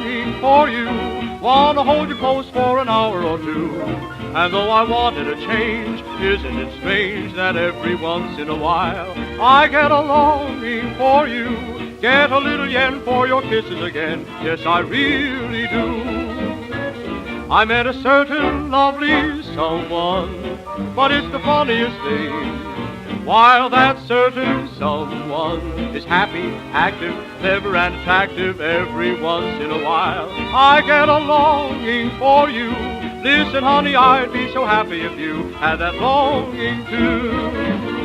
longing for you. Wanna hold you close for an hour or two. And though I wanted a change, isn't it strange that every once in a while I get a longing for you? Get a little yen for your kisses again. Yes, I really do. I met a certain lovely someone, but it's the funniest thing. While that certain someone is happy, active, clever and attractive, every once in a while I get a longing for you. Listen, honey, I'd be so happy if you had that longing too.